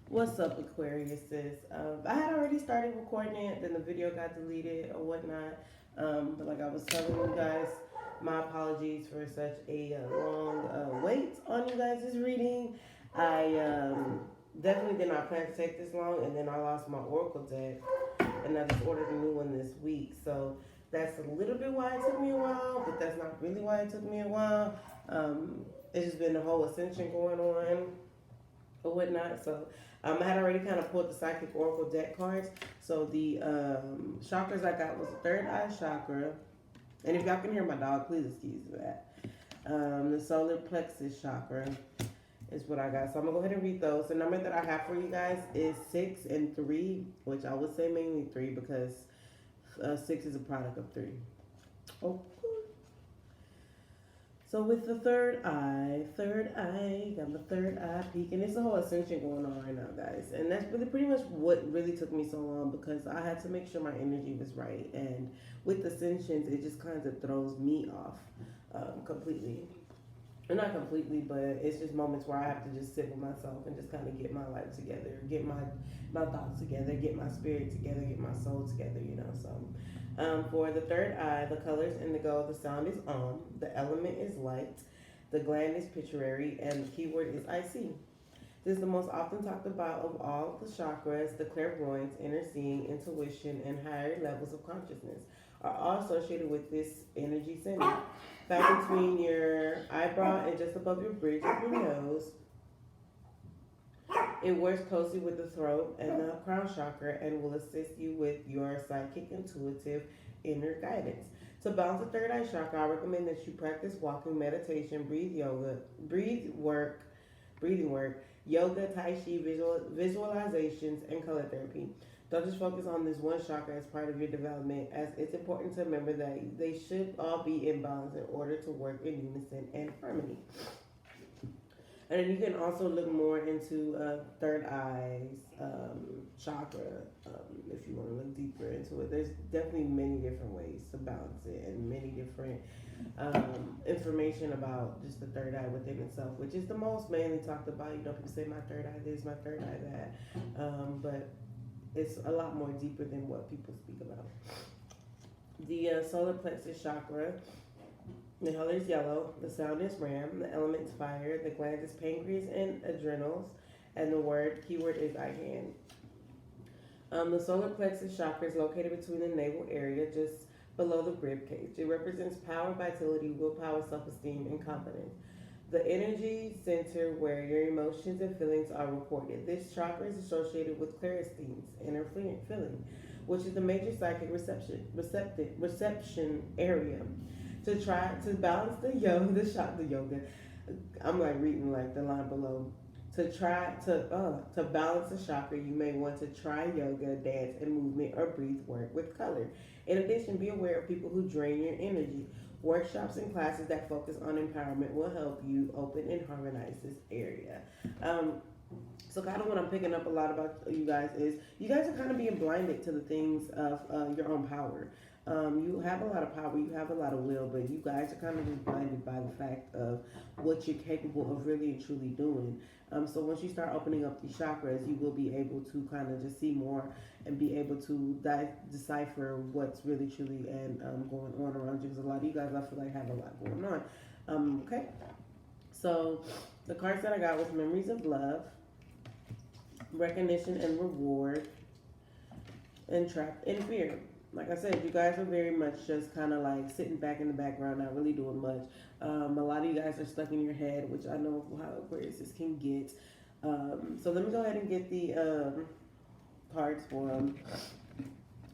What's up, Aquariuses? I had already started recording it, then the video got deleted or whatnot. But like I was telling you guys, my apologies for such a long wait on you guys' reading. I definitely did not plan to take this long, and then I lost my Oracle deck, and I just ordered a new one this week. So that's a little bit why it took me a while, but that's not really why it took me a while. It's just been a whole ascension going on or whatnot. So I had already kind of pulled the Psychic Oracle deck cards. So the chakras I got was the third eye chakra. And if y'all can hear my dog, please excuse that. The solar plexus chakra is what I got. So I'm going to go ahead and read those. The number that I have for you guys is 6 and 3, which I would say mainly 3 because 6 is a product of 3. Oh. So with the third eye, got the third eye peak, and it's a whole ascension going on right now, guys. And that's really pretty much what really took me so long because I had to make sure my energy was right. And with ascensions, it just kind of throws me off completely. And not completely, but it's just moments where I have to just sit with myself and just kind of get my life together, get my thoughts together, get my spirit together, get my soul together, you know. So for the third eye, the color is indigo, the sound is the element is light, the gland is pituitary, and the keyword is I see. This is the most often talked about of all the chakras. The clairvoyance, inner seeing, intuition, and higher levels of consciousness are all associated with this energy center. Found between your eyebrow and just above your bridge of your nose. It works closely with the throat and the crown chakra and will assist you with your psychic, intuitive, inner guidance. To balance the third eye chakra, I recommend that you practice walking, meditation, breathing work, yoga, tai chi, visualizations, and color therapy. Don't just focus on this one chakra as part of your development, as it's important to remember that they should all be in balance in order to work in unison and harmony. And then you can also look more into third eyes chakra if you want to look deeper into it. There's definitely many different ways to balance it and many different information about just the third eye within itself, which is the most mainly talked about. You know, people say my third eye this, my third eye that, but it's a lot more deeper than what people speak about. The solar plexus chakra, the color is yellow, the sound is ram, the element is fire, the gland is pancreas and adrenals, and the keyword is I can. The solar plexus chakra is located between the navel area, just below the rib cage. It represents power, vitality, willpower, self-esteem, and confidence. The energy center where your emotions and feelings are recorded. This chakra is associated with clairsthenes, inner feeling, which is the major psychic reception area. To try to balance the yoga, I'm like reading like the line below. To balance the chakra, you may want to try yoga, dance, and movement, or breathe work with color. In addition, be aware of people who drain your energy. Workshops and classes that focus on empowerment will help you open and harmonize this area. So kind of what I'm picking up a lot about you guys is you guys are kind of being blinded to the things of your own power. You have a lot of power, you have a lot of will, but you guys are kind of being blinded by the fact of what you're capable of really and truly doing. So once you start opening up these chakras, you will be able to kind of just see more and be able to decipher what's really truly and going on around you. Because a lot of you guys, I feel like, have a lot going on. Okay, so the cards that I got was Memories of Love, Recognition and Reward, and Trapped in Fear. Like I said, you guys are very much just kind of like sitting back in the background, not really doing much. A lot of you guys are stuck in your head, which I know how Aquarius can get. So let me go ahead and get the cards for them.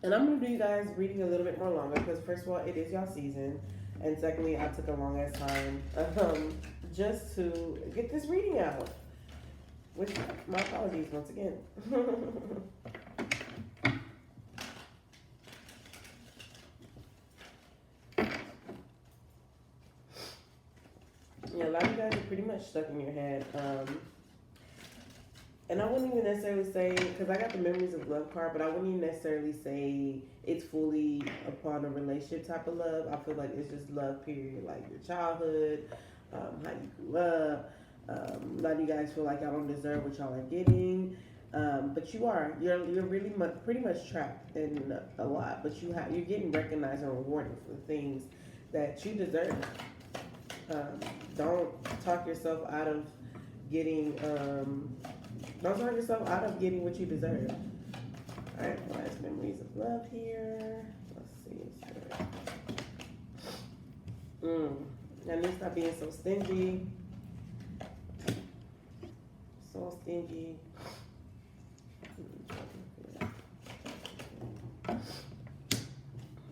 And I'm going to do you guys reading a little bit more longer because first of all, it is y'all season. And secondly, I took a long ass time just to get this reading out. Which, my apologies once again. Yeah, a lot of you guys are pretty much stuck in your head. And I wouldn't even necessarily say, because I got the Memories of Love card, but I wouldn't even necessarily say it's fully upon a relationship type of love. I feel like it's just love, period. Like your childhood, how you grew up. A lot of you guys feel like y'all don't deserve what y'all are getting. But you're really pretty much trapped in a lot. But you're getting recognized and rewarded for the things that you deserve. Don't talk yourself out of getting don't talk yourself out of getting what you deserve. All right, last memories of love here. Let's see. I need to stop being so stingy. So stingy.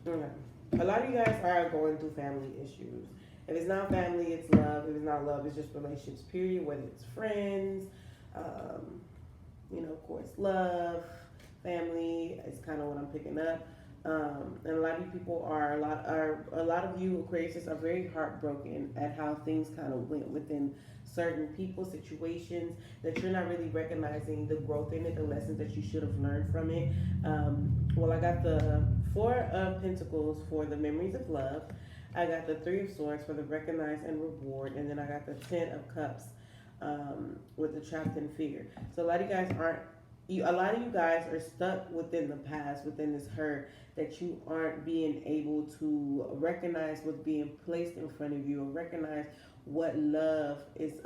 Okay. A lot of you guys are going through family issues. If it's not family, it's love. If it's not love, it's just relationships, period. Whether it's friends, of course, love, family is kind of what I'm picking up. And a lot of you people a lot of you Aquariuses are very heartbroken at how things kind of went within certain people, situations, that you're not really recognizing the growth in it, the lessons that you should have learned from it. Well, I got the Four of Pentacles for the memories of love. I got the Three of Swords for the recognize and reward, and then I got the Ten of Cups with the trapped in fear. So a lot of you guys are stuck within the past, within this hurt, that you aren't being able to recognize what's being placed in front of you, or recognize what love is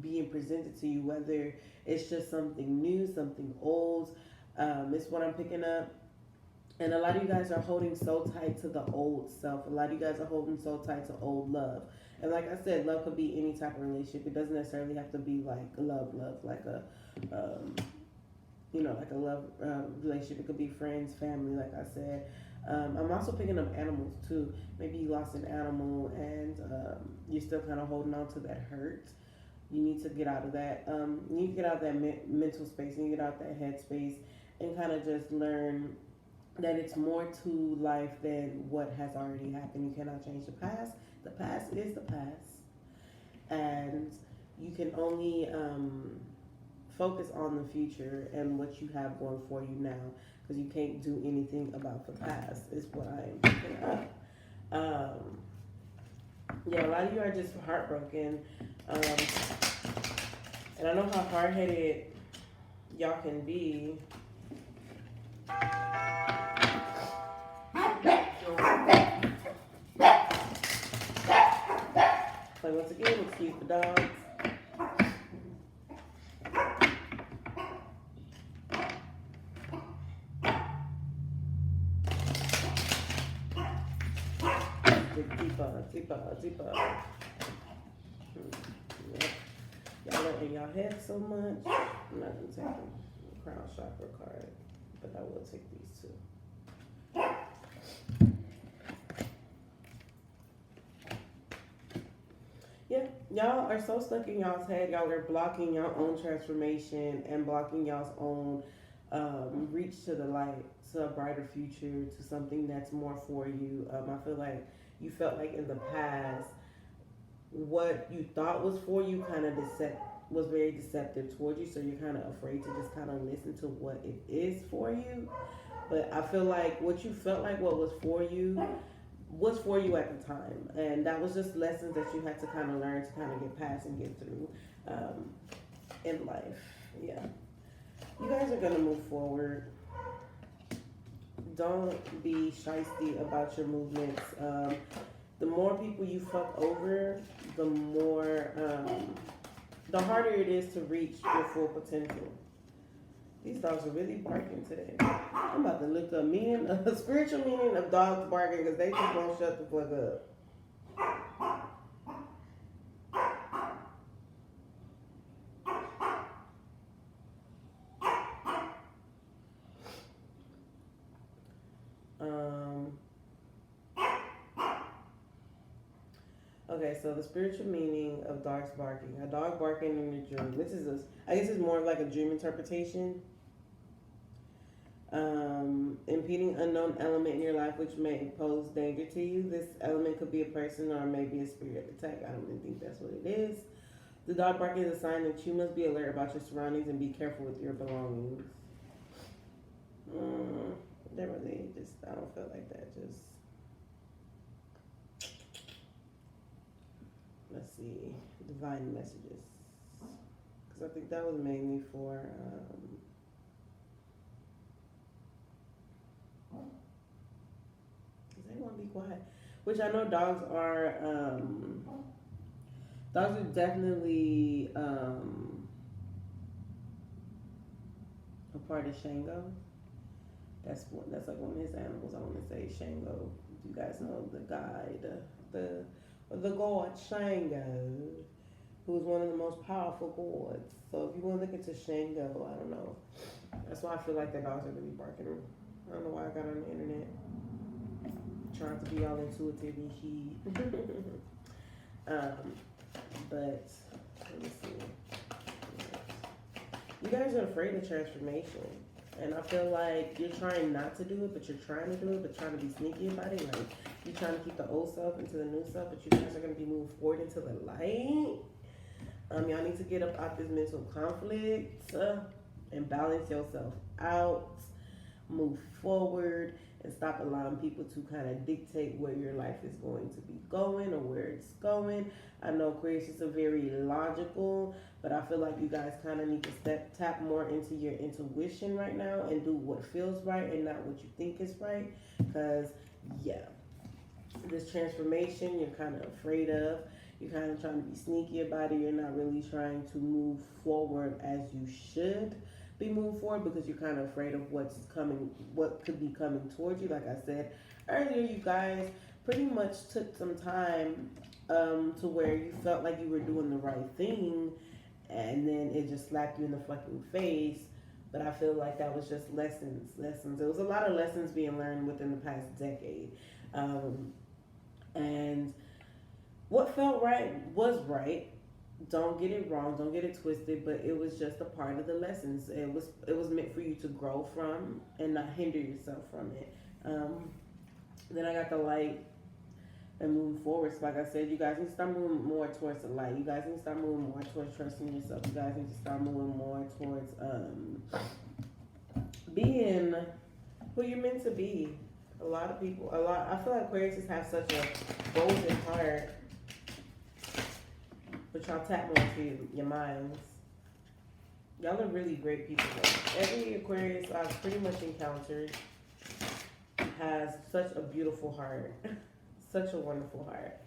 being presented to you, whether it's just something new, something old. It's what I'm picking up. And a lot of you guys are holding so tight to the old self. A lot of you guys are holding so tight to old love. And like I said, love could be any type of relationship. It doesn't necessarily have to be like love, like a, like a love relationship. It could be friends, family, like I said. I'm also picking up animals too. Maybe you lost an animal and you're still kind of holding on to that hurt. You need to get out of that. You need to get out of that mental space. You need to get out of that head space and kind of just learn that it's more to life than what has already happened. You cannot change the past. The past is the past. And you can only focus on the future and what you have going for you now, because you can't do anything about the past, is what I am picking up. A lot of you are just heartbroken. And I know how hard-headed y'all can be. So once again, excuse the dogs. Deeper. Yep. Y'all are in y'all head so much. I'm not gonna take the crown chakra card, but I will take these two. Yeah, y'all are so stuck in y'all's head. Y'all are blocking your own transformation and blocking y'all's own reach to the light, to a brighter future, to something that's more for you. I feel like you felt like in the past, what you thought was for you kind of was very deceptive towards you. So you're kind of afraid to just kind of listen to what it is for you. But I feel like what you felt like what was for you at the time, and that was just lessons that you had to kind of learn to kind of get past and get through in life. Yeah, you guys are gonna move forward. Don't be shysty about your movements. The more people you fuck over, the more the harder it is to reach your full potential. These dogs are really barking today. I'm about to look up spiritual meaning of dogs barking, because they just won't shut the fuck up. Okay, so the spiritual meaning of dogs barking. A dog barking in a dream. I guess it's more like a dream interpretation. Impeding unknown element in your life which may pose danger to you. This element could be a person or maybe a spirit attack. I don't really think that's what it is. The dog barking is a sign that you must be alert about your surroundings and be careful with your belongings. I don't feel like that. Let's see, divine messages. Because I think that was mainly for want to be quiet. Which I know dogs are definitely a part of Shango. That's like one of his animals. I want to say Shango. You guys know the guy, the god Shango, who's one of the most powerful gods. So if you want to look into Shango, I don't know. That's why I feel like the dogs are really barking. I don't know why I got on the internet trying to be all intuitive and shit. But let me see. You guys are afraid of transformation. And I feel like you're trying not to do it, but you're trying to do it, but trying to be sneaky about it. Like, you're trying to keep the old self into the new self, but you guys are going to be moved forward into the light. Y'all need to get up out this mental conflict and balance yourself out. Move forward and stop allowing people to kind of dictate where your life is going to be going or where it's going. I know Aquarius is a very logical, but I feel like you guys kind of need to tap more into your intuition right now and do what feels right and not what you think is right. Because, yeah, this transformation you're kind of afraid of. You're kind of trying to be sneaky about it. You're not really trying to move forward as you should be moved forward because you're kind of afraid of what's coming, what could be coming towards you. Like I said earlier, you guys pretty much took some time to where you felt like you were doing the right thing, and then it just slapped you in the fucking face. But I feel like that was just lessons. There was a lot of lessons being learned within the past decade, and what felt right was right. Don't get it wrong, don't get it twisted, but it was just a part of the lessons. It was meant for you to grow from and not hinder yourself from it. Then I got the light and moving forward. So like I said, you guys need to start moving more towards the light. You guys need to start moving more towards trusting yourself. You guys need to start moving more towards being who you're meant to be. I feel like Aquarius have such a golden heart. But y'all tap more into your minds. Y'all are really great people. Every Aquarius I've pretty much encountered has such a beautiful heart. Such a wonderful heart.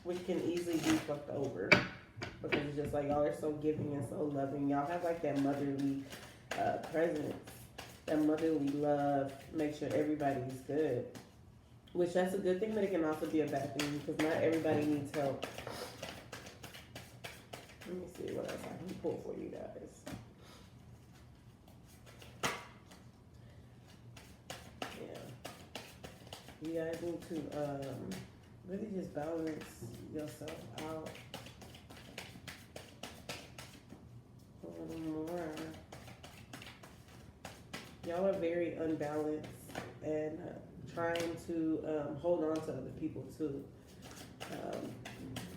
Which can easily be fucked over. Because it's just like y'all are so giving and so loving. Y'all have like that motherly presence. That motherly love. Make sure everybody's good. Which that's a good thing, but it can also be a bad thing because not everybody needs help. Let me see what else I can pull for you guys. Yeah. You guys need to really just balance yourself out a little more. Y'all are very unbalanced and trying to hold on to other people too.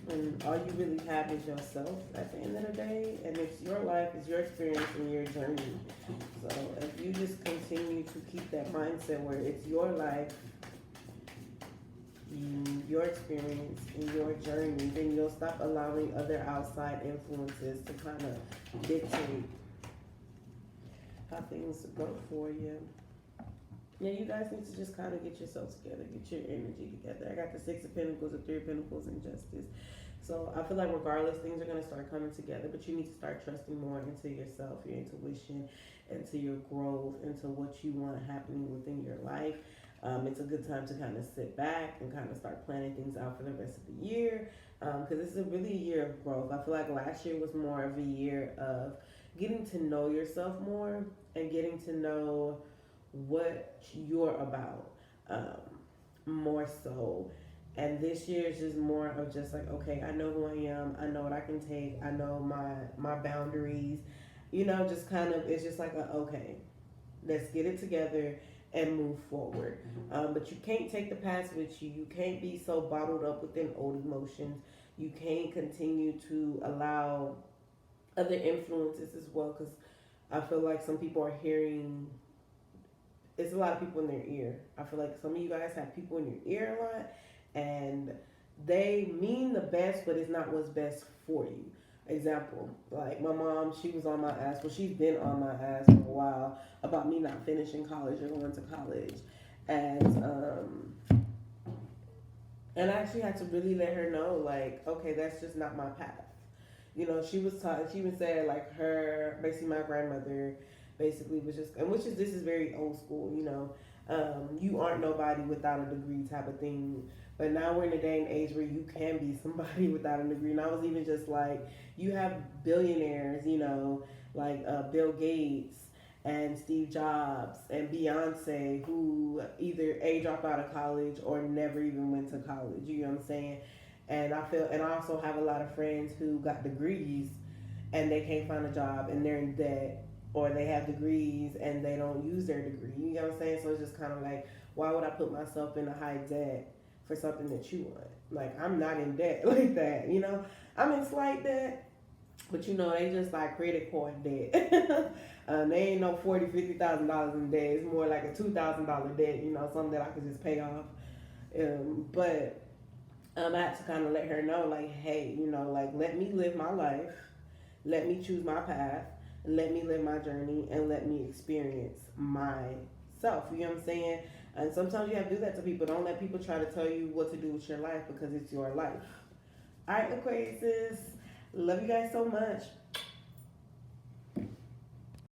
And all you really have is yourself at the end of the day. And it's your life, it's your experience and your journey. So if you just continue to keep that mindset where it's your life, your experience and your journey, then you'll stop allowing other outside influences to kind of dictate how things go for you. Yeah, you guys need to just kind of get yourselves together, get your energy together. I got the Six of Pentacles, the Three of Pentacles, and Justice. So I feel like regardless, things are going to start coming together, but you need to start trusting more into yourself, your intuition, into your growth, into what you want happening within your life. It's a good time to kind of sit back and kind of start planning things out for the rest of the year, because this is really a year of growth. I feel like last year was more of a year of getting to know yourself more and getting to know what you're about more so. And this year is just more of just like, okay, I know who I am, I know what I can take, I know my boundaries, just kind of, it's just like okay, let's get it together and move forward. But you can't take the past with you. You can't be so bottled up within old emotions. You can't continue to allow other influences as well, because I feel like some people are hearing, it's a lot of people in their ear. I feel like some of you guys have people in your ear a lot, and they mean the best, but it's not what's best for you. Example, like my mom, she was on my ass. Well, she's been on my ass for a while about me not finishing college or going to college. And and I actually had to really let her know, like, okay, that's just not my path. You know, she was taught. She even said like her, basically my grandmother, basically was just, and which is this is very old school. You know, you aren't nobody without a degree type of thing. But now we're in a day and age where you can be somebody without a degree. And I was even just like, you have billionaires, you know, like Bill Gates and Steve Jobs and Beyonce, who either A, dropped out of college or never even went to college. You know what I'm saying? And I also have a lot of friends who got degrees and they can't find a job and they're in debt, or they have degrees and they don't use their degree. You know what I'm saying? So it's just kind of like, why would I put myself in a high debt for something that you want? Like, I'm not in debt like that, you know? I'm in slight debt, but you know, they just like credit card debt. They ain't no $40,000-$50,000 in debt. It's more like a $2,000 debt, you know, something that I could just pay off. But I had to kind of let her know, like, hey, you know, like, let me live my life, let me choose my path, let me live my journey, and let me experience myself. You know what I'm saying? And sometimes you have to do that to people. Don't let people try to tell you what to do with your life, because it's your life. All right, Aquarius, love you guys so much.